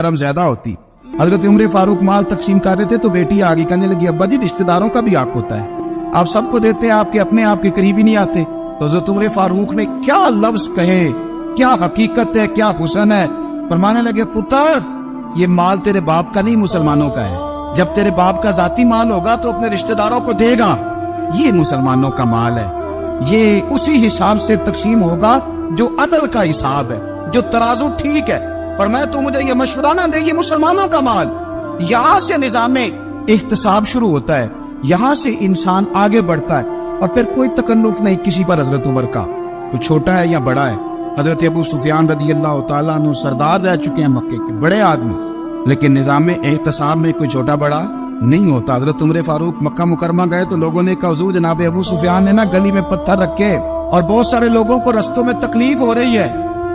करम ज्यादा होती। हजरत उमर फारूक माल तकसीम कर रहे थे तो बेटी आगे कहने लगी, अब्बा जी रिश्तेदारों का भी हक होता है, आप सबको देते हैं, आपके अपने आपके करीब ही नहीं आते। तो हजरत उमर फारूक ने क्या लफ्ज कहे, क्या हकीकत है, क्या हुस्न है। फरमाने लगे, पुत्र ये माल तेरे बाप का नहीं मुसलमानों का है, जब तेरे बाप का जाती माल होगा तो अपने रिश्तेदारों को देगा, ये मुसलमानों का माल है, ये उसी हिसाब से तकसीम होगा जो अदल का हिसाब है, जो तराजू ठीक है। फरमाया तू मुझे ये मशवरा ना दे, ये मुसलमानों का माल। यहाँ से निज़ामे इख्तिसाब शुरू होता है, यहाँ से इंसान आगे बढ़ता है और फिर कोई तकल्लुफ नहीं किसी पर। हजरत उमर का कोई छोटा है या बड़ा है। हजरत अबू सुफियान रदी अल्लाह तआला अन्हु सरदार रह चुके हैं मक्के के, बड़े आदमी, लेकिन निज़ामे इख्तिसाब में कोई छोटा बड़ा नहीं होता। हजरत उमर फारूक मक्का मुकरमा गए तो लोगों ने कहा, हुजूर जनाब अबू सुफियान ने ना गली में पत्थर रखे और बहुत सारे लोगों को रस्तों में तकलीफ हो रही है।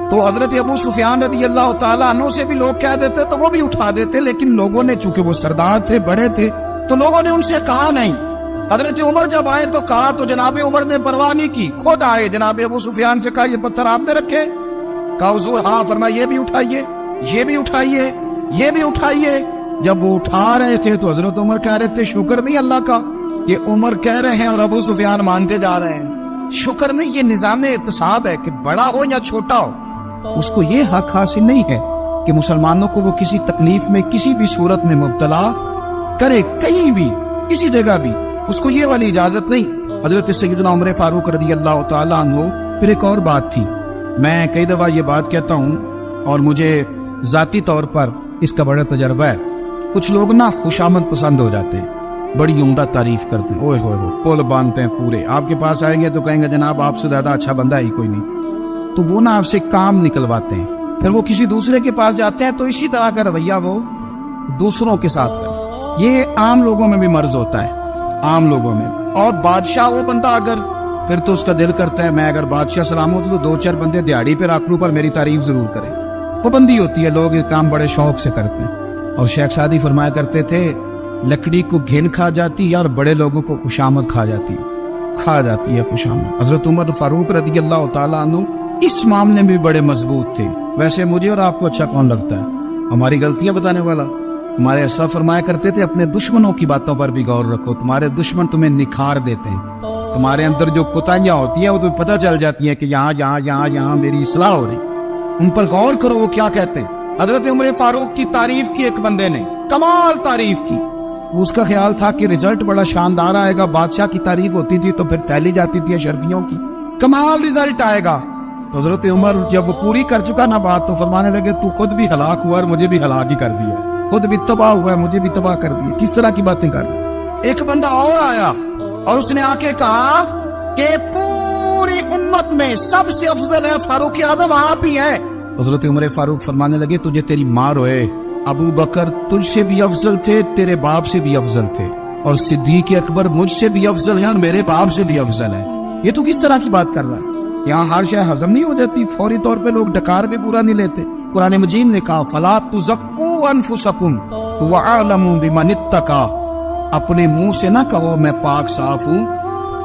तो हजरत अबू सुफियान रदी अल्लाह तआला अन्हु से भी लोग कह देते तो वो भी उठा देते, लेकिन लोगों ने, चूंकि वो सरदार थे, बड़े थे, तो लोगों ने उनसे कहा नहीं। हजरत उमर जब आए तो कहा, तो जनाब उमर ने परवाह नहीं की, खुद आए, जनाब अबू सुफियान से कहा, ये पत्थर आपने रखे? कहा हुजूर हाँ। फरमाया ये भी उठाइए, ये भी उठाइए, ये भी उठाइए। जब वो उठा रहे थे तो हजरत उमर कह रहे थे, शुक्र नहीं अल्लाह का, ये उमर कह रहे हैं और अबू सुफियान मानते जा रहे हैं। शुक्र नहीं, ये निज़ाम इत्तिसाब है कि बड़ा हो या छोटा हो, उसको ये हक हासिल नहीं है कि मुसलमानों को वो किसी तकलीफ में किसी भी सूरत में मुब्तला करे, कहीं भी किसी जगह भी, उसको ये वाली इजाजत नहीं। हजरत सैयदना उमर फारूक रदी अल्लाह तआला अन्हु। फिर एक और बात थी, मैं कई दफा ये बात कहता हूँ और मुझे जाती तौर पर इसका बड़ा तजर्बा है। कुछ लोग ना खुशामद पसंद हो जाते हैं, बड़ी उम्दा तारीफ करते हैं, ओए होए पुल बांधते हैं पूरे, आपके पास आएंगे तो कहेंगे जनाब आपसे ज्यादा अच्छा बंदा ही कोई नहीं, तो वो ना आपसे काम निकलवाते हैं। फिर वो किसी दूसरे के पास जाते हैं तो इसी तरह का रवैया वो दूसरों के साथ करें। ये आम लोगों में भी मर्ज होता है, आम लोगों में। और बादशाह वो बंदा अगर, फिर तो उसका दिल करता है मैं अगर बादशाह सलामत तो दो चार बंदे दिहाड़ी पे रख लूं पर मेरी तारीफ जरूर करें। वो बंदी होती है, लोग ये काम बड़े शौक से करते हैं। और शेख सादी फरमाया करते थे, लकड़ी को घिन खा जाती है और बड़े लोगों को खुशामद खा जाती है खुशामद। हजरत उमर फारूक रदी अल्लाह तआला अन्हु इस मामले में भी बड़े मजबूत थे। वैसे मुझे और आपको अच्छा कौन लगता है, हमारी गलतियां बताने वाला? हमारे ऐसा फरमाया करते थे, अपने दुश्मनों की बातों पर भी गौर रखो, तुम्हारे दुश्मन तुम्हें निखार देते हैं, तुम्हारे अंदर जो कोताहियां होती हैं वो तुम्हें पता चल जाती है कि यहाँ मेरी इस्लाह हो रही, उन पर गौर करो वो क्या कहते हैं। हजरत उमर फारूक की तारीफ की एक बंदे ने, कमाल तारीफ की। उसका ख्याल था कि रिजल्ट बड़ा शानदार आएगा, बादशाह की तारीफ होती थी तो फिर तैली जाती थी अशरफियों की, कमाल रिजल्ट आएगा। तो हजरत उमर जब वो पूरी कर चुका ना बात, तो फरमाने लगे तू खुद भी हलाक हुआ और मुझे भी हलाक ही कर दिया, खुद भी तबाह हुआ है मुझे भी तबाह कर दिया, किस तरह की बातें कर रहे। एक बंदा और आया और उसने आके कहा कि पूरी उम्मत में सबसे अफजल है फारूक आजम आप ही हैं। हजरत उमर फारूक फरमाने लगे, तुझे तेरी माँ रोए, अबू बकर तुझसे भी अफजल थे, तेरे बाप से भी अफजल थे, और सिद्दीक अकबर मुझसे भी अफजल है और मेरे बाप से भी अफजल है। ये तू किस तरह की बात कर रहा है? यहाँ हर शय हजम नहीं हो जाती, फौरी तौर पे लोग डकार भी पूरा नहीं लेते। कुरान मजीद ने कहा, फला तुज़क्कू अनफुसकुम हुवा अअलमु बिमन इत्तका, अपने मुंह से ना कहो मैं पाक साफ हूँ,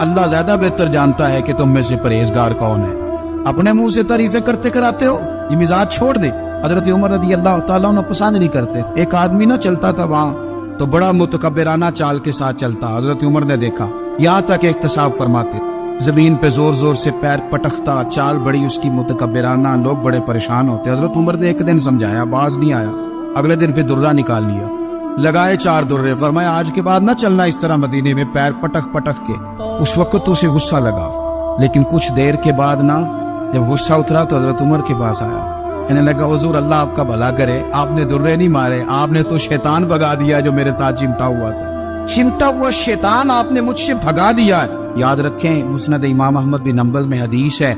अल्लाह ज्यादा बेहतर जानता है कि तुम में से परहेजगार कौन है। अपने मुंह से तारीफें करते कराते हो, ये मिजाज छोड़ दे। हजरत उमर रदी अल्लाह तआला अन्हु पसंद नहीं करते। एक आदमी ना चलता था वहाँ, तो बड़ा मुतकब्बिराना चाल के साथ चलता। हजरत उमर ने देखा, यहाँ तक इख्तिसाब फरमाते, जमीन पे जोर जोर से पैर पटकता, चाल बड़ी उसकी मुतकब्बिराना, लोग बड़े परेशान होते। हजरत उमर ने एक दिन समझाया, बाज नहीं आया, अगले दिन पे दुर्रा निकाल लिया, लगाए 4 दुर्रे, फरमाया आज के बाद ना चलना इस तरह मदीने में पैर पटक पटक के। उस वक्त उसे गुस्सा लगा, लेकिन कुछ देर के बाद ना जब गुस्सा उतरा तो हजरत उमर के पास आया, कहने लगा, हुजूर अल्लाह आपका भला करे, आपने दुर्रे नहीं मारे, आपने तो शैतान भगा दिया जो मेरे साथ चिमटा हुआ था, चिमटा हुआ शैतान आपने मुझसे भगा दिया। याद रखें, मुस्नद इमाम अहमद बिन हंबल में हदीस है,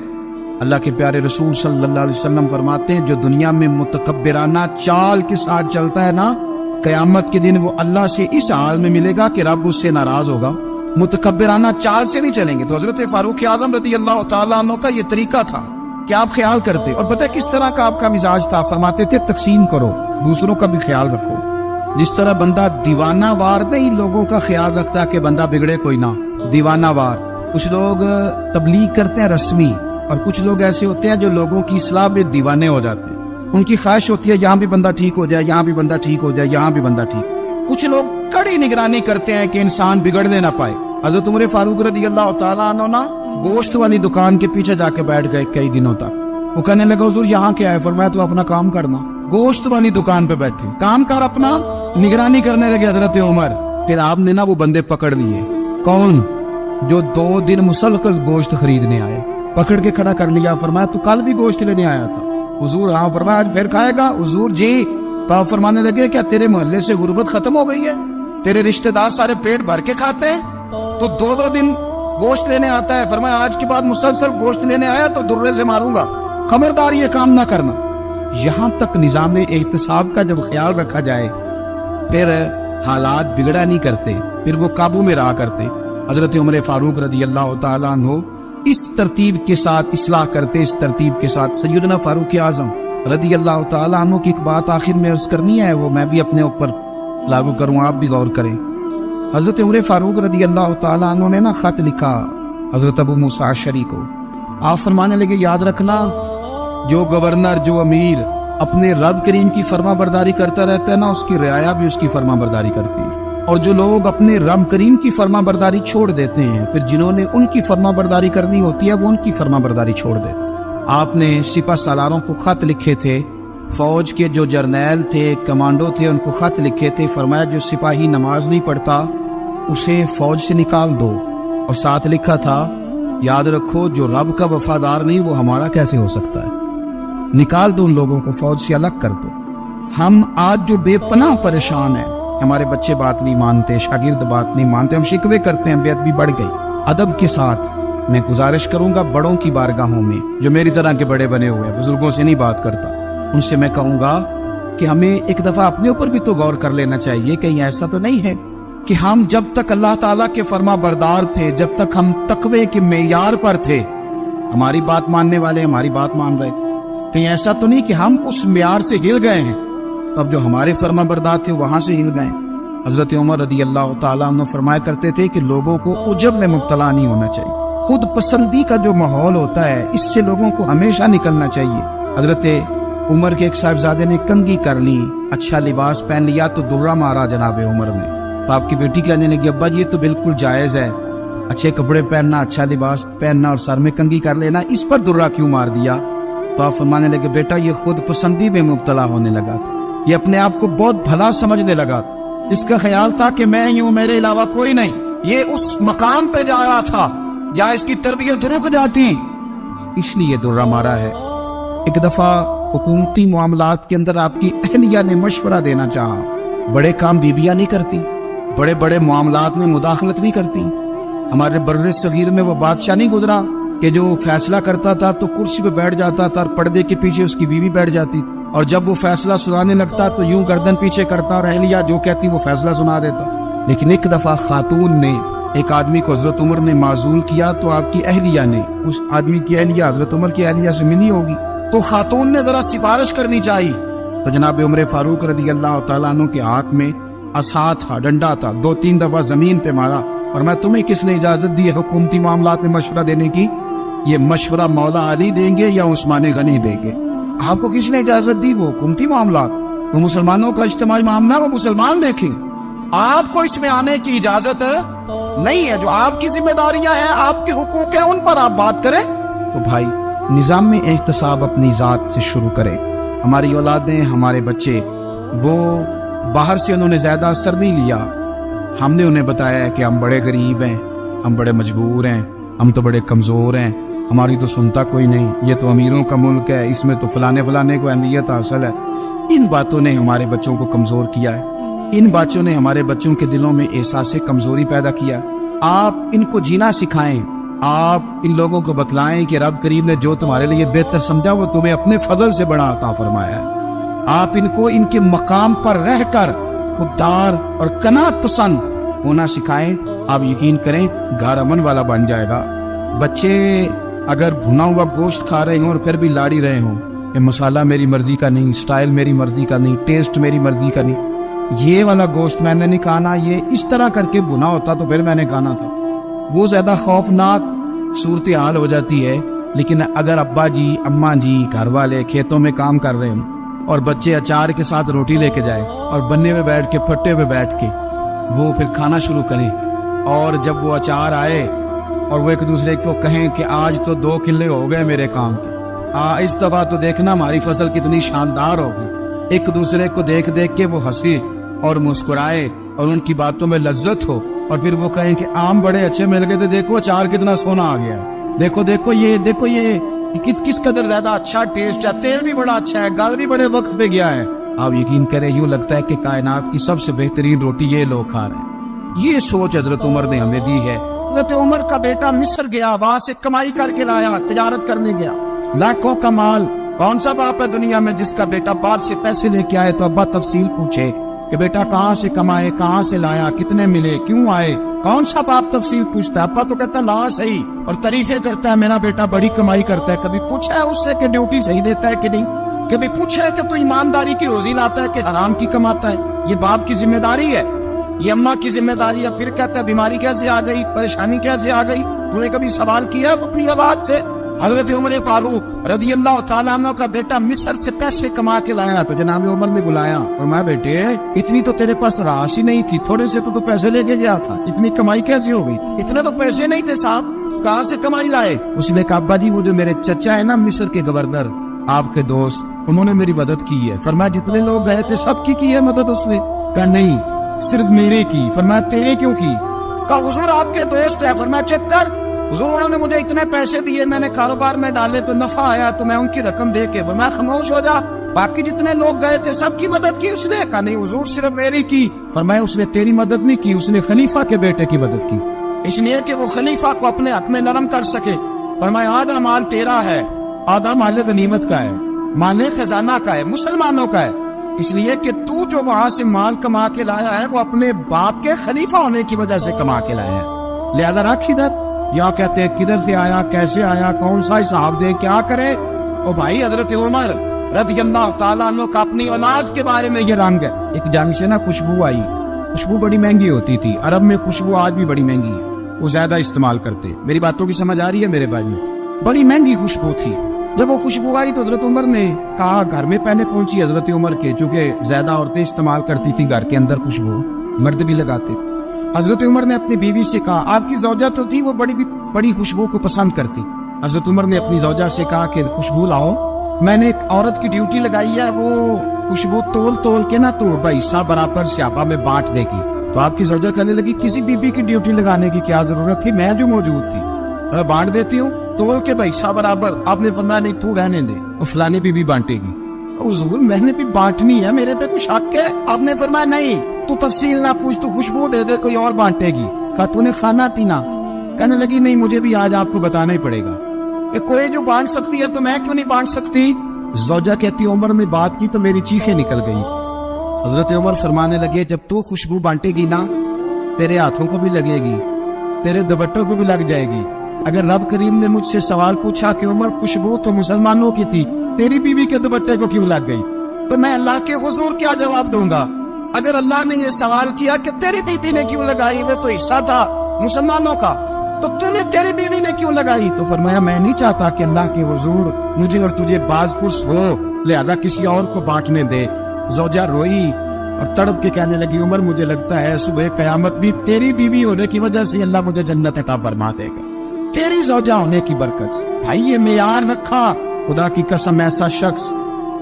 अल्लाह के प्यारे रसूल सल्लल्लाहु अलैहि वसल्लम फरमाते हैं, जो दुनिया में मुतकब्बिराना चाल के साथ चलता है ना, कयामत के दिन वो अल्लाह से इस हाल में मिलेगा कि रब उससे नाराज होगा। मुतकब्बिराना चाल से नहीं चलेंगे। तो हजरत फारूक आजम रदी अल्लाह तआला अन्हु का ये तरीका था कि आप ख्याल करते, और पता है किस तरह का आपका मिजाज था, फरमाते थे तकसीम करो, दूसरों का भी ख्याल रखो। जिस तरह बंदा दीवाना वार नहीं लोगों का ख्याल रखता कि बंदा बिगड़े कोई ना, दीवाना वार। कुछ लोग तबलीग करते हैं रस्मी, और कुछ लोग ऐसे होते हैं जो लोगों की इस्लाह में दीवाने हो जाते हैं। ان کی خواہش ہوتی ہے یہاں بھی بندہ ٹھیک ہو جائے، یہاں بھی بندہ ٹھیک ہو جائے، یہاں بھی بندہ ٹھیک۔ کچھ لوگ کڑی نگرانی کرتے ہیں کہ انسان بگڑنے نہ پائے۔ حضرت عمر فاروق رضی اللہ تعالیٰ عنہ نا گوشت والی دکان کے پیچھے جا کے بیٹھ گئے کئی دنوں تک۔ وہ کہنے لگا حضور یہاں کیا ہے؟ فرمایا تو اپنا کام کرنا۔ گوشت والی دکان پہ بیٹھے کام کر اپنا، نگرانی کرنے لگے حضرت عمر۔ پھر آپ نے نا وہ بندے پکڑ لیے۔ کون؟ جو 2 دن مسلسل گوشت خریدنے آئے، پکڑ کے کھڑا کر لیا۔ فرمایا تو کل بھی گوشت لینے آیا تھا؟ حضور ہاں۔ فرمایا آج پھر کھائے گا؟ حضور جی۔ تو آپ فرمانے لگے کیا تیرے محلے سے غربت ختم ہو گئی ہے؟ تیرے رشتہ دار سارے پیٹ بھر کے کھاتے ہیں، تو 2 دن گوشت لینے آتا ہے۔ فرمایا آج کے بعد مسلسل گوشت لینے آیا تو درے سے ماروں گا، خبردار یہ کام نہ کرنا۔ یہاں تک نظام احتساب کا جب خیال رکھا جائے پھر حالات بگڑا نہیں کرتے، پھر وہ قابو میں رہا کرتے۔ حضرت عمر فاروق رضی اللہ تعالیٰ عنہ اس ترتیب کے ساتھ اصلاح کرتے، اس ترتیب کے ساتھ۔ سیدنا فاروق اعظم رضی اللہ تعالیٰ عنہ کی ایک بات آخر میں عرض کرنی ہے، وہ میں بھی اپنے اوپر لاگو کروں، آپ بھی غور کریں۔ حضرت عمر فاروق رضی اللہ تعالیٰ عنہ نے نا خط لکھا حضرت ابو موسیٰ اشعری کو۔ آپ فرمانے لگے یاد رکھنا جو گورنر، جو امیر اپنے رب کریم کی فرما برداری کرتا رہتا ہے نا، اس کی رعایا بھی اس کی فرما برداری کرتی ہے۔ اور جو لوگ اپنے رب کریم کی فرما برداری چھوڑ دیتے ہیں، پھر جنہوں نے ان کی فرما برداری کرنی ہوتی ہے وہ ان کی فرما برداری چھوڑ دیتے ہیں۔ آپ نے سپہ سالاروں کو خط لکھے تھے، فوج کے جو جرنیل تھے، کمانڈو تھے، ان کو خط لکھے تھے۔ فرمایا جو سپاہی نماز نہیں پڑھتا اسے فوج سے نکال دو، اور ساتھ لکھا تھا یاد رکھو جو رب کا وفادار نہیں وہ ہمارا کیسے ہو سکتا ہے، نکال دو ان لوگوں کو، فوج سے الگ کر دو۔ ہم آج جو بے پناہ پریشان ہیں، ہمارے بچے بات نہیں مانتے، شاگرد بات نہیں مانتے، ہم شکوے کرتے ہیں، بے ادبی بڑھ گئی۔ ادب کے ساتھ میں گزارش کروں گا بڑوں کی بارگاہوں میں، جو میری طرح کے بڑے بنے ہوئے ہیں، بزرگوں سے نہیں بات کرتا، ان سے میں کہوں گا کہ ہمیں ایک دفعہ اپنے اوپر بھی تو غور کر لینا چاہیے۔ کہیں ایسا تو نہیں ہے کہ ہم جب تک اللہ تعالیٰ کے فرما بردار تھے، جب تک ہم تقوی کے معیار پر تھے، ہماری بات ماننے والے ہماری بات مان رہے تھے؟ کہیں ایسا تو نہیں کہ ہم اس معیار سے ہل گئے ہیں، تب جو ہمارے فرما بردار تھے وہاں سے ہل گئے؟ حضرت عمر رضی اللہ تعالیٰ عنہ فرمایا کرتے تھے کہ لوگوں کو عجب میں مبتلا نہیں ہونا چاہیے۔ خود پسندی کا جو ماحول ہوتا ہے اس سے لوگوں کو ہمیشہ نکلنا چاہیے۔ حضرت عمر کے ایک صاحبزادے نے کنگھی کر لی، اچھا لباس پہن لیا تو درہ مارا جناب عمر نے۔ تو آپ کی بیٹی کہنے لگی ابا یہ تو بالکل جائز ہے، اچھے کپڑے پہننا، اچھا لباس پہننا اور سر میں کنگھی کر لینا، اس پر درہ کیوں مار دیا؟ تو آپ فرمانے لگے بیٹا یہ خود پسندی میں مبتلا ہونے لگا تھا، یہ اپنے آپ کو بہت بھلا سمجھنے لگا تھا، اس کا خیال تھا کہ میں ہی ہوں، میرے علاوہ کوئی نہیں۔ یہ اس مقام پہ جا رہا تھا جہاں اس کی تربیت رک جاتی، اس لیے درہ مارا ہے۔ ایک دفعہ حکومتی معاملات کے اندر آپ کی اہلیہ نے مشورہ دینا چاہا، بڑے کام بیویاں نہیں کرتی، بڑے بڑے معاملات میں مداخلت نہیں کرتی۔ ہمارے بر صغیر میں وہ بادشاہ نہیں گزرا کہ جو فیصلہ کرتا تھا تو کرسی پہ بیٹھ جاتا تھا اور پردے کے پیچھے اس کی بیوی بیٹھ جاتی تھی، اور جب وہ فیصلہ سنانے لگتا تو یوں گردن پیچھے کرتا اور اہلیہ جو کہتی وہ فیصلہ سنا دیتا۔ لیکن ایک دفعہ خاتون نے ایک آدمی کو حضرت عمر نے معزول کیا تو آپ کی اہلیہ نے اس آدمی کی اہلیہ حضرت عمر کی اہلیہ سے ملی ہوگی، تو خاتون نے ذرا سفارش کرنی چاہیے، تو جناب عمر فاروق رضی اللہ تعالیٰ عنہ کے ہاتھ میں عصا تھا، ڈنڈا تھا، 2-3 دفعہ زمین پہ مارا، اور میں تمہیں کس نے اجازت دی ہے حکومتی معاملات میں مشورہ دینے کی؟ یہ مشورہ مولا علی دیں گے یا عثمان غنی دیں گے؟ آپ کو کس نے اجازت دی؟ وہ حکومتی معاملات، وہ مسلمانوں کا اجتماعی معاملہ، وہ مسلمان دیکھیں، آپ کو اس میں آنے کی اجازت نہیں ہے۔ جو آپ کی ذمہ داریاں ہیں، آپ کے حقوق ہیں، ان پر آپ بات کریں۔ تو بھائی نظام میں احتساب اپنی ذات سے شروع کریں۔ ہماری اولادیں، ہمارے بچے، وہ باہر سے انہوں نے زیادہ اثر نہیں لیا، ہم نے انہیں بتایا ہے کہ ہم بڑے غریب ہیں، ہم بڑے مجبور ہیں، ہم تو بڑے کمزور ہیں، ہماری تو سنتا کوئی نہیں، یہ تو امیروں کا ملک ہے، اس میں تو فلانے کو اہمیت حاصل ہے۔ ان باتوں نے ہمارے بچوں کو کمزور کیا ہے، ان باتوں نے ہمارے بچوں کے دلوں میں احساس کمزوری پیدا کیا۔ آپ ان کو جینا سکھائیں، آپ ان لوگوں کو بتلائیں کہ رب کریم نے جو تمہارے لیے بہتر سمجھا وہ تمہیں اپنے فضل سے بڑا عطا فرمایا ہے۔ آپ ان کو ان کے مقام پر رہ کر خوددار اور قناعت پسند ہونا سکھائیں، آپ یقین کریں گھر امن والا بن جائے گا۔ بچے اگر بھنا ہوا گوشت کھا رہے ہوں اور پھر بھی لاڑی رہے ہوں کہ مسالہ میری مرضی کا نہیں، سٹائل میری مرضی کا نہیں، ٹیسٹ میری مرضی کا نہیں، یہ والا گوشت میں نے نہیں کھانا، یہ اس طرح کر کے بھنا ہوتا تو پھر میں نے کھانا تھا، وہ زیادہ خوفناک صورتحال ہو جاتی ہے۔ لیکن اگر ابا جی، اماں جی، گھر والے کھیتوں میں کام کر رہے ہوں، اور بچے اچار کے ساتھ روٹی لے کے جائیں اور بننے میں بیٹھ کے پھٹے پہ بیٹھ کے وہ پھر کھانا شروع کریں، اور جب وہ اچار آئے اور وہ ایک دوسرے کو کہیں کہ آج تو 2 کلے ہو گئے میرے کام کے، اس دفعہ تو دیکھنا ہماری فصل کتنی شاندار ہوگی، ایک دوسرے کو دیکھ دیکھ کے وہ ہنسے اور مسکرائے اور ان کی باتوں میں لذت ہو، اور پھر وہ کہیں کہ آم بڑے اچھے مل گئے تھے، دیکھو اچار کتنا سونا آ گیا ہے، دیکھو یہ کس قدر زیادہ اچھا ٹیسٹ ہے، تیل بھی بڑا اچھا ہے، گل بھی بڑے وقت پہ گیا ہے۔ آپ یقین کریں یوں لگتا ہے کہ کائنات کی سب سے بہترین روٹی یہ لوگ کھا رہے ہیں۔ یہ سوچ حضرت عمر نے ہمیں دی ہے۔ حضرت عمر کا بیٹا مصر گیا، وہاں سے کمائی کر کے لایا، تجارت کرنے گیا، لاکھوں کا مال۔ کون سا باپ ہے دنیا میں جس کا بیٹا باہر سے پیسے لے کے آئے تو ابا تفصیل پوچھے کہ بیٹا کہاں سے کمائے، کہاں سے لایا، کتنے ملے، کیوں آئے؟ کون سا باپ تفصیل پوچھتا ہے؟ ابا تو کہتا ہے لا صحیح، اور تعریفیں کرتا ہے میرا بیٹا بڑی کمائی کرتا ہے۔ کبھی پوچھا ہے اس سے کہ ڈیوٹی صحیح دیتا ہے کہ نہیں؟ کبھی پوچھا ہے کہ تو ایمانداری کی روزی لاتا ہے کہ حرام کی کماتا ہے؟ یہ باپ کی ذمہ داری ہے، یہ اماں کی ذمہ داری ہے۔ پھر کہتا ہے بیماری کیسے آ گئی، پریشانی کیسے آ گئی؟ تو نے کبھی سوال کیا اپنی اولاد سے؟ حضرت عمر فاروق رضی اللہ تعالیٰ عنہ کا بیٹا مصر سے پیسے کما کے لایا تو جناب عمر نے بلایا اور میں بیٹے اتنی تو تیرے پاس راش ہی نہیں تھی، تھوڑے سے تو پیسے لے کے گیا تھا، اتنی کمائی کیسے ہو گئی؟ اتنے تو پیسے نہیں تھے صاحب، کہاں سے کمائی لائے؟ اس نے کہا ابا جی وہ جو میرے چچا ہے نا مصر کے گورنر، آپ کے دوست، انہوں نے میری مدد کی ہے۔ فرمایا جتنے لوگ گئے تھے سب کی ہے مدد اس نے؟ کہا نہیں صرف میرے کی۔ فرمایا تیرے کیوں کی؟ کہا حضور آپ کے دوست ہے۔ فرمایا چپ کر، حضور انہوں نے مجھے اتنے پیسے دیے، میں نے کاروبار میں ڈالے تو نفع آیا تو میں ان کی رقم دے کے۔ فرمایا خاموش ہو جا، باقی جتنے لوگ گئے تھے سب کی مدد کی اس نے؟ کہا نہیں حضور صرف میری کی۔ فرمایا اس نے تیری مدد نہیں کی، اس نے خلیفہ کے بیٹے کی مدد کی، اس لیے کہ وہ خلیفہ کو اپنے حق میں نرم کر سکے۔ فرمایا آدھا مال تیرا ہے، آدھا مال غنیمت کا ہے، مال خزانہ کا ہے، مسلمانوں کا ہے، اس لیے کہ تو جو وہاں سے مال کما کے لایا ہے وہ اپنے باپ کے خلیفہ ہونے کی وجہ سے کما کے لایا ہے، لہذا رکھ ادھر۔ یا کہتے ہیں کدھر سے آیا، کیسے آیا، کون سا حساب دے، کیا کرے؟ او بھائی حضرت عمر رضی اللہ تعالیٰ عنہ کا اپنی اولاد کے بارے میں یہ رنگ ہے۔ ایک جنگ سے نا خوشبو آئی، خوشبو بڑی مہنگی ہوتی تھی، عرب میں خوشبو آج بھی بڑی مہنگی ہے، وہ زیادہ استعمال کرتے۔ میری باتوں کی سمجھ آ رہی ہے میرے بھائی؟ بڑی مہنگی خوشبو تھی۔ جب وہ خوشبو آئی تو حضرت عمر نے کہا، گھر میں پہلے پہنچی حضرت عمر کے، چونکہ زیادہ عورتیں استعمال کرتی تھی گھر کے اندر خوشبو، مرد بھی لگاتے۔ حضرت عمر نے اپنی بیوی سے کہا، آپ کی زوجہ تو تھی وہ بڑی خوشبو کو پسند کرتی۔ حضرت عمر نے اپنی زوجہ سے کہا کہ خوشبو لاؤ، میں نے ایک عورت کی ڈیوٹی لگائی ہے، وہ خوشبو تول کے نا تو حصہ برابر صحابہ میں بانٹ دے گی۔ تو آپ کی زوجہ کہنے لگی کسی بی بی کی ڈیوٹی لگانے کی کیا ضرورت تھی، میں جو موجود تھی میں بانٹ دیتی ہوں تول کے حصہ برابر۔ آپ نے فرمایا نہیں تو رہنے دے، وہ فلانے بی بی بانٹے گی۔ حضور میں نے بھی بانٹنی ہے، میرے پہ کچھ حق ہے؟ آپ نے فرمایا نہیں تو تفصیل نہ پوچھ، تو خوشبو دے دے، کوئی اور بانٹے گی۔ کہا تو نے کھانا پینا؟ کہنے لگی نہیں مجھے بھی آج آپ کو بتانا ہی پڑے گا کہ کوئی جو بانٹ سکتی ہے تو میں کیوں نہیں بانٹ سکتی؟ زوجہ کہتی عمر نے بات کی تو میری چیخیں نکل گئی۔ حضرت عمر فرمانے لگے جب تو خوشبو بانٹے گی نا تیرے ہاتھوں کو بھی لگے گی، تیرے دوپٹوں کو بھی لگ جائے گی۔ اگر رب کریم نے مجھ سے سوال پوچھا کہ عمر خوشبو تو مسلمانوں کی تھی، تیری بیوی کے دوپٹے کو کیوں لگ گئی، تو میں اللہ کے حضور کیا جواب دوں گا؟ اگر اللہ نے یہ سوال کیا کہ تیری بیوی نے کیوں لگائی، وہ تو حصہ تھا مسلمانوں کا، تو نے تیری بیوی نے کیوں لگائی؟ تو فرمایا میں نہیں چاہتا کہ اللہ کے حضور مجھے اور تجھے باز پرس ہو، لہذا کسی اور کو بانٹنے دے۔ زوجہ روئی اور تڑپ کے کہنے لگی عمر مجھے لگتا ہے صبح قیامت بھی تیری بیوی ہونے کی وجہ سے اللہ مجھے جنت عطا فرما دے گا، تیری زوجہ ہونے کی برکت سے۔ بھائی یہ معیار رکھا، خدا کی قسم ایسا شخص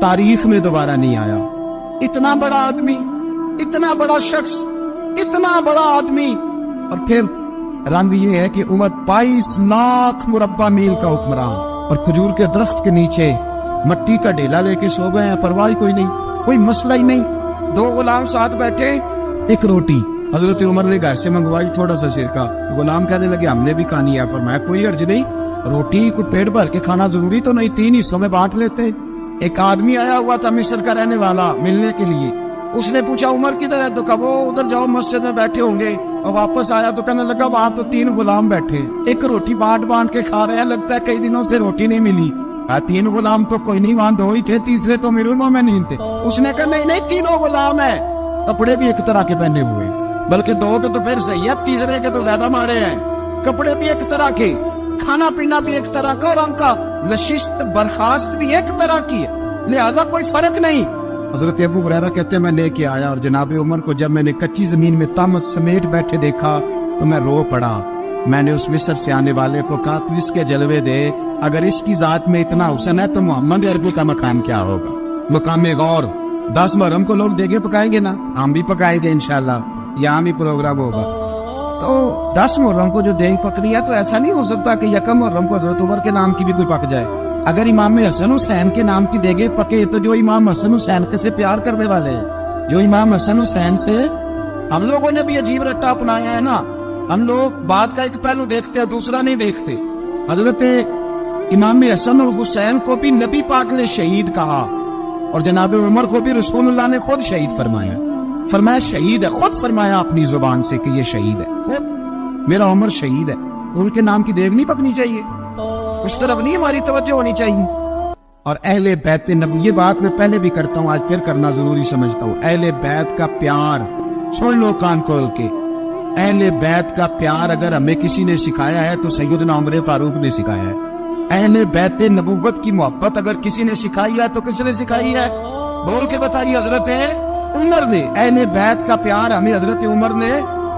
تاریخ میں دوبارہ نہیں آیا۔ اتنا بڑا آدمی، اتنا بڑا شخص، اتنا بڑا آدمی، اور پھر رنگ یہ ہے کہ عمر 22 لاکھ مربع میل کا حکمران، اور کھجور کے درخت کے نیچے مٹی کا ڈھیلا لے کے سو گئے ہیں، پرواہ کوئی نہیں، کوئی مسئلہ ہی نہیں۔ 2 غلام ساتھ بیٹھے، ایک روٹی حضرت عمر نے گھر سے منگوائی، تھوڑا سا سرکہ، تو غلام کہنے لگے ہم نے بھی کھانی ہے۔ فرمایا کوئی حرج نہیں، روٹی کو پیٹ بھر کے کھانا ضروری تو نہیں، 3 حصوں میں بانٹ لیتے۔ ایک آدمی آیا ہوا تھا مصر کا رہنے والا ملنے کے لیے، اس نے پوچھا عمر کدھر ہے، تو کہا وہ ادھر جاؤ مسجد میں بیٹھے ہوں گے، اور واپس آیا تو کہنے لگا وہاں تو 3 غلام بیٹھے، ایک روٹی بانٹ کے کھا رہے ہیں، لگتا ہے کئی دنوں سے روٹی نہیں ملی۔ 3 غلام تو کوئی نہیں، وہاں 2 ہی تھے، تیسرے تو میرے میں نہیں تھے۔ اس نے کہا نہیں 3 غلام ہیں، کپڑے بھی ایک طرح کے پہنے ہوئے، بلکہ 2 کے تو پھر صحیح ہے، تیسرے کے تو زیادہ ماڑے ہیں، کپڑے بھی ایک طرح کے، کھانا پینا بھی ایک طرح کا، اور ان کا نشست برخاست بھی ایک طرح کی ہے۔ लिहाजा कोई फर्क नहीं। हजरत अबू हुरैरा कहते हैं मैं लेके आया और जनाब उमर को जब मैंने कच्ची जमीन में तामत समेट बैठे देखा तो मैं रो पड़ा। मैंने उस मिस्र से आने वाले को कहा तू इसके जलवे देख, अगर इसकी जात में इतना हुस्न है तो मोहम्मद अरबी का मकाम क्या होगा। मकाम गौर 10 मुहर्रम को लोग देगे पकाएंगे ना, हम भी पकाएंगे इंशाल्लाह, यहाँ भी प्रोग्राम होगा। तो 10 मुहर्रम को जो देग पक रही है तो ऐसा नहीं हो सकता कि यकम मुहर्रम को हजरत उमर के नाम की भी कोई पक जाए। अगर इमाम हसन हुसैन के नाम की देगे पके तो जो इमाम हसन हुसैन से प्यार करने वाले हैं, जो इमाम हसन हुसैन से हम लोगों ने भी अजीब रट्टा अपनाया है ना, हम लोग बात का एक पहलू देखते हैं दूसरा नहीं देखते। हजरत इमाम हसन और हुसैन को भी नबी पाक ने शहीद कहा और जनाब उमर को भी रसूलुल्लाह ने खुद शहीद फरमाया। फरमाया शहीद है, खुद फरमाया अपनी जुबान से कि ये शहीद है, खुद मेरा उमर शहीद है। उनके नाम की देग नहीं पकनी चाहिए, उस तरफ नहीं हमारी तवज्जो होनी चाहिए। और अहले बैत नबी, ये बात मैं पहले भी करता हूँ आज फिर करना जरूरी समझता हूँ। अहले बैत का प्यार सुन लो कान खोल के, अहले बैत का प्यार अगर हमें किसी ने सिखाया है तो सैयदना उमर फारूक ने सिखाया है। अहले बैत नबुव्वत की मोहब्बत अगर किसी ने सिखाई है तो किसने सिखाई है, बोल के बताइए। हजरत उमर ने। अहले बैत का प्यार हमें हजरत उमर ने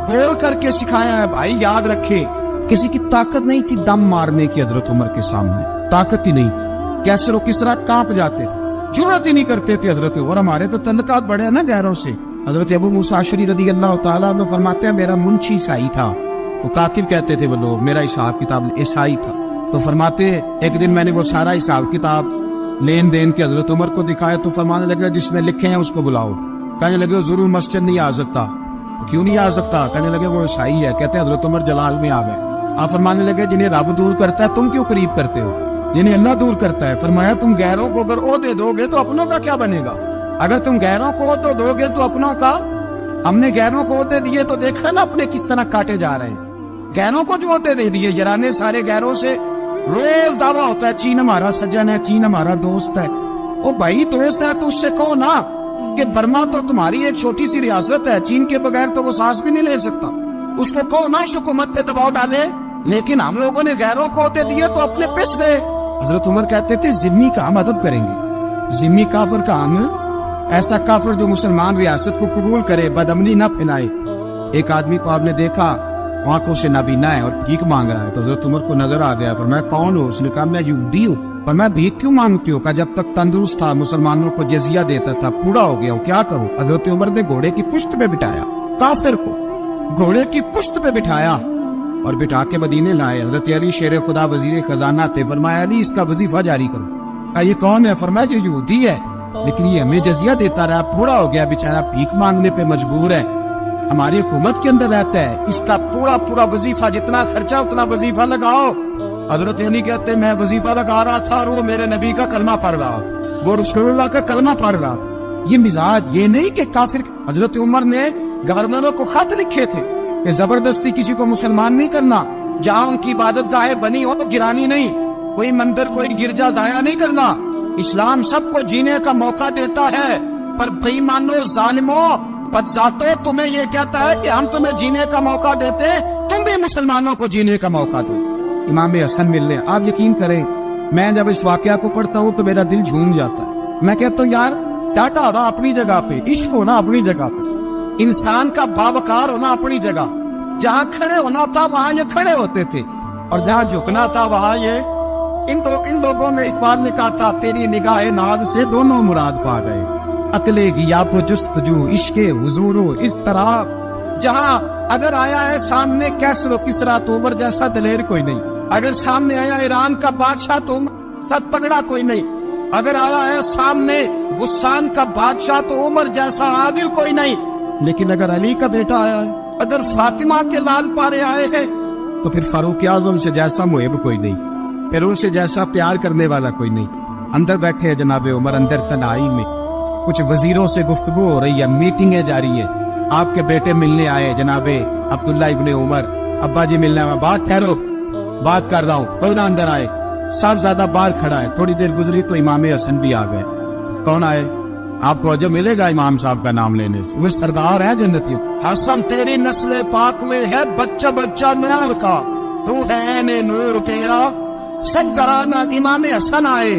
बोल करके सिखाया है। भाई याद रखे, किसी की ताकत नहीं थी दम मारने की हजरत उमर के सामने, ताकत ही नहीं थी। कैसर किसरा कांप जाते थे, जुर्रत ही नहीं करते थे हजरत उमर। हमारे तो तल्लुकात बड़े हैं ना गैरों से। हजरत अबू मूसा अशरी रदी अल्लाह तआला अन्हु फरमाते हैं मेरा मुंशी ईसाई था, वो कातिब कहते थे वो लोग, मेरा हिसाब किताब ईसाई था। तो फरमाते एक दिन मैंने वो सारा हिसाब किताब लेन देन के हजरत उमर को दिखाया तो फरमाने लगे जिसमें लिखे हैं उसको बुलाओ। कहने लगे जरूर मस्जिद नहीं आ सकता। क्यों नहीं आ सकता? कहने लगे वो ईसाई है। कहते हैं हजरत उमर जलाल में आ गए। आप फरमाने लगे जिन्हें रब दूर करता है तुम क्यों करीब करते हो, जिन्हें अल्लाह दूर करता है। फरमाया तुम गैरों को अगर ओहदे दोगे तो अपनों का क्या बनेगा? अगर तुम गैरों को ओहदे दोगे तो अपनों का। हमने गैरों को ओहदे दिए तो देखा ना अपने किस तरह काटे जा रहे हैं। गैरों को जो ओहदे दे दिए, जराने सारे गैरों से रोज दावा होता है चीन हमारा सज्जन है, चीन हमारा दोस्त है। ओ भाई दोस्त है तो उससे कहो ना कि बर्मा तो तुम्हारी एक छोटी सी रियासत है, चीन के बगैर तो वो सांस भी नहीं ले सकता। उसको कहो ना इस हुकूमत पे दबाव डाले। लेकिन हम लोगों ने गैरों को होते दिए तो अपने पिस गए। हजरत उमर कहते थे जिम्मी का हम अदब करेंगे, जिम्मी काफिर का हम, ऐसा काफिर जो मुसलमान रियासत को कबूल करे, बदअमनी न फैलाए। एक आदमी को आपने देखा आंखों से नाबीना है और भीख मांग रहा है, तो हजरत उमर को नजर आ गया। फरमाया कौन हो? उसने कहा मैं यहूदी हूँ। फरमाया भीख क्यों मांगती हो? कहा जब तक तंदुरुस्त था मुसलमानों को जजिया देता था, बूढ़ा हो गया हूँ क्या करूँ। हजरत उमर ने घोड़े की पुश्त पे बिठाया, काफिर को घोड़े की पुश्त पे बिठाया और बिठा के मदीने लाए। हजरत अली शेर खुदा वजीर खजाना थे। फरमाया अली इसका वजीफा जारी करो। कहा ये कौन है? फरमाया ये यहूदी है लेकिन ये हमें जजिया देता रहा, बूढ़ा हो गया बेचारा, भीख मांगने पे मजबूर है, हमारी हुकूमत के अंदर रहता है, इसका पूरा पूरा वजीफा जितना खर्चा उतना वजीफा लगाओ। हजरत अली कहते मैं वजीफा लगा रहा था और वो मेरे नबी का कलमा पढ़ रहा था, वो रसूलुल्लाह का कलमा पढ़ रहा था। ये मिजाज ये नहीं कि काफिर। हजरत उमर ने गवर्नरों को खत लिखे थे कि जबरदस्ती किसी को मुसलमान नहीं करना, जहाँ उनकी इबादत गाहें बनी हो तो गिरानी नहीं, कोई मंदिर कोई गिरजा जाया नहीं करना। इस्लाम सबको जीने का मौका देता है, पर बेईमानो जालिमो बदजातो तुम्हें ये कहता है कि हम तुम्हें जीने का मौका देते, तुम भी मुसलमानों को जीने का मौका दो। इमाम हसन मिलने, आप यकीन करें मैं जब इस वाकया को पढ़ता हूँ तो मेरा दिल झूम जाता है। मैं कहता हूँ यार टाटा होना अपनी जगह पे, इश्क होना अपनी जगह पे, इंसान का बावकार होना अपनी जगह। जहाँ खड़े होना था वहां ये खड़े होते थे और जहाँ झुकना था वहां ये। इन लोगों में इकबाल ने कहा था तेरी निगाह नाज से दोनों मुराद पा गए, अकले गियाब जुस्तजू इश्के हुजूरो इस तरह। जहाँ अगर आया है सामने कैसरो किसरा तो उमर जैसा दलेर कोई नहीं, अगर सामने आया ईरान का बादशाह तो सत तगड़ा कोई नहीं, अगर आया है सामने गुस्सान का बादशाह तो उमर जैसा आदिल कोई नहीं। लेकिन अगर अली का बेटा आया है, अगर फातिमा के लाल पारे आए हैं तो फिर फारूक आजम से जैसा मुहिब कोई नहीं, फिर उनसे जैसा प्यार करने वाला कोई नहीं। अंदर बैठे हैं जनाब उमर, अंदर तनाई में कुछ वजीरों से गुफ्तगू हो रही है, मीटिंगें जारी है। आपके बेटे मिलने आए जनाबे अब्दुल्ला इब्ने उमर, अब्बा जी मिलने में, बात ठहरो बात कर रहा हूँ, कोई ना अंदर आए। साहबजादा बाहर खड़ा है। थोड़ी देर गुजरी तो इमाम हसन भी आ गए। कौन आए? आपको जो मिलेगा इमाम साहब का नाम लेने से, वो सरदार है जन्नती। हसन तेरी नस्ल पाक में है बच्चा बच्चा नूर का, तू है ने नूर तेरा सब कराना। इमाम हसन आए,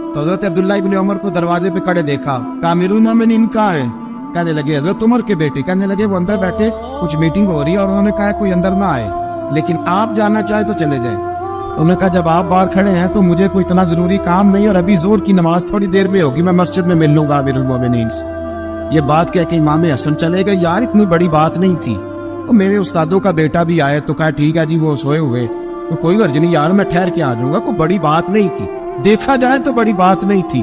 तो हजरत अब्दुल्ला इब्न उमर को दरवाजे पे खड़े देखा, कहा अमीरुल मोमिनीन कहाँ है? कहने लगे हजरत उमर के बेटे। कहने लगे वो अंदर बैठे, कुछ मीटिंग हो रही है और उन्होंने कहा कोई अंदर ना आए, लेकिन आप जाना चाहे तो चले जाए। उन्होंने कहा जब आप बाहर खड़े हैं तो मुझे कोई इतना जरूरी काम नहीं, और अभी जोर की नमाज थोड़ी देर में होगी, मैं मस्जिद में मिल लूंगा अमीरुल मोमिनीन से। ये बात कह के इमाम हसन चले गए। यार इतनी बड़ी बात नहीं थी, वो मेरे उस्तादों का बेटा भी आए तो कहा ठीक है जी, वो सोए हुए तो कोई गर्ज नहीं यार, मैं ठहर के आ जाऊंगा, कोई बड़ी बात नहीं थी। देखा जाए तो बड़ी बात नहीं थी,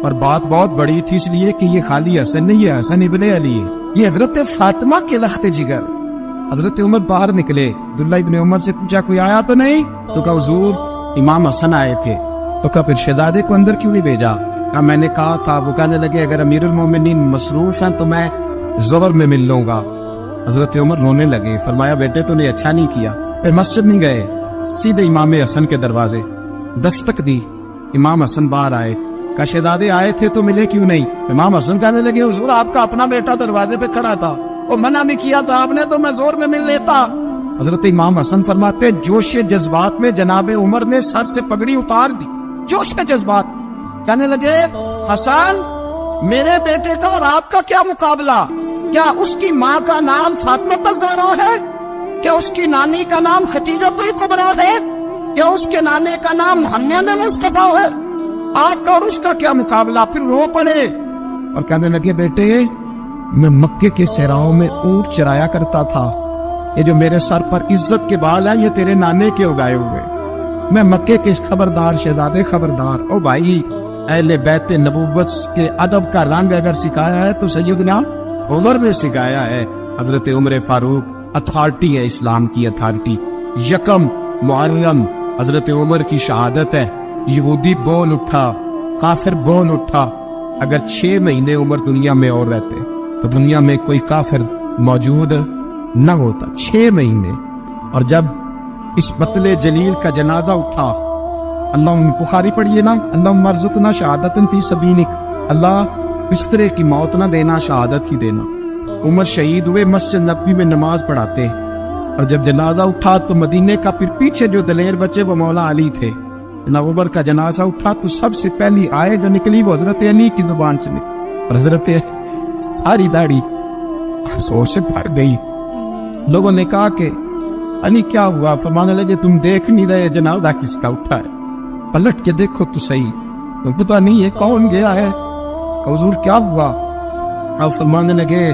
और बात बहुत बड़ी थी इसलिए कि ये खाली हसन नहीं है, हसन इब्ने अली है, ये हजरत फातिमा के लख्त जिगर। हजरत उमर बाहर निकले, अब्दुल्ला इब्ने उमर से पूछा कोई आया तो नहीं? तो कहा हुजूर इमाम हसन आए थे। तो कहा फिर शहजादे को अंदर क्यों नहीं भेजा? कहा मैंने कहा था। वो कहने लगे अगर अमीरुल मोमिनीन मसरूफ हैं तो मैं ज़ोहर में मिल लूंगा। हजरत उमर रोने लगे, फरमाया बेटे तूने अच्छा नहीं किया। फिर मस्जिद नहीं गए, सीधे इमाम हसन के दरवाजे दस्तक दी। इमाम हसन बाहर आए, कहा शहजादे आए थे तो मिले क्यों नहीं? तो इमाम हसन कहने लगे हुजूर आपका अपना बेटा दरवाजे पे खड़ा था, वो मना भी किया था आपने, तो मैं जोर में मिल लेता। हजरत इमाम हसन फरमाते जोश जज्बात में जनाबे उमर ने सर से पगड़ी उतार दी, जोश के जज्बात। कहने लगे हसन मेरे बेटे का और आपका क्या मुकाबला? क्या उसकी माँ का नाम फातिमा ज़हरा है? क्या उसकी नानी का नाम खदीजा कुबरा है? क्या उसके नाने का नाम मुहम्मद मुस्तफा है? आपका और उसका क्या मुकाबला? फिर रो पड़े और कहने लगे बेटे मैं मक्के के सहराओं में ऊंट चराया करता था, ये जो मेरे सर पर इज्जत के बाल हैं ये तेरे नाने के उगाए हुए। मैं मक्के के खबरदार शहजादे खबरदार। ओ भाई अहले बैत नबुव्वत के अदब का रंग अगर सिखाया है तो सैयदना उमर ने सिखाया है। हजरत उमर फारूक अथॉरिटी है, इस्लाम की अथॉरिटी। यकम मुहर्रम हजरत उमर की शहादत है। यहूदी बोल उठा, काफिर बोल उठा। अगर 6 महीने उमर दुनिया में और रहते तो दुनिया में कोई काफिर मौजूद न होता। 6 महीने। और जब इस मतले जलील का जनाजा उठा, अल्लाह बुखारी पढ़िए ना, अल्लाह मरजुकना शहादतन फी सबीनिक, अल्लाह बिस्तरे की मौत ना देना, शहादत ही देना। उमर शहीद हुए, मस्जिद नबी में नमाज पढ़ाते। और जब जनाजा उठा तो मदीने का फिर पीछे जो दलेर बचे वो मौला अली थे। ना उमर का जनाजा उठा तो सबसे पहली आयत जो निकली वो हजरत अली की जुबान से निकली, और हजरत सारी दाढ़ी अफसोस से भर गई। लोगों ने कहा कि अली क्या हुआ? फरमाने लगे तुम देख नहीं रहे जनाजा किसका उठा है? पलट के देखो तो सही, तो पता नहीं है कौन गया है। हुजूर क्या हुआ? अब फरमाने लगे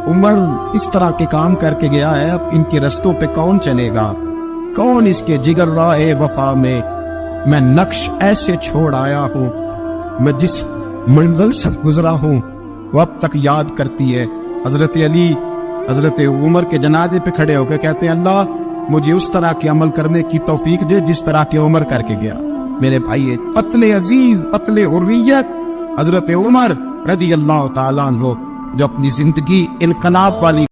उमर इस तरह के काम करके गया है, अब इनके रस्तों पे कौन चलेगा? कौन इसके जिगर राहे वफा में? मैं नक्श ऐसे छोड़ आया हूँ, मैं जिस मंजिल से गुजरा हूँ वो अब तक याद करती है। हजरत अली हजरत उमर के जनाजे पे खड़े होकर कहते हैं अल्लाह मुझे उस तरह के अमल करने की तौफीक दे जिस तरह के उमर करके गया। मेरे भाई पतले अजीज पतले हुर्रियत हजरत उमर रज़ी अल्लाह ताला अन्हु जो अपनी जिंदगी इनकलाब वाली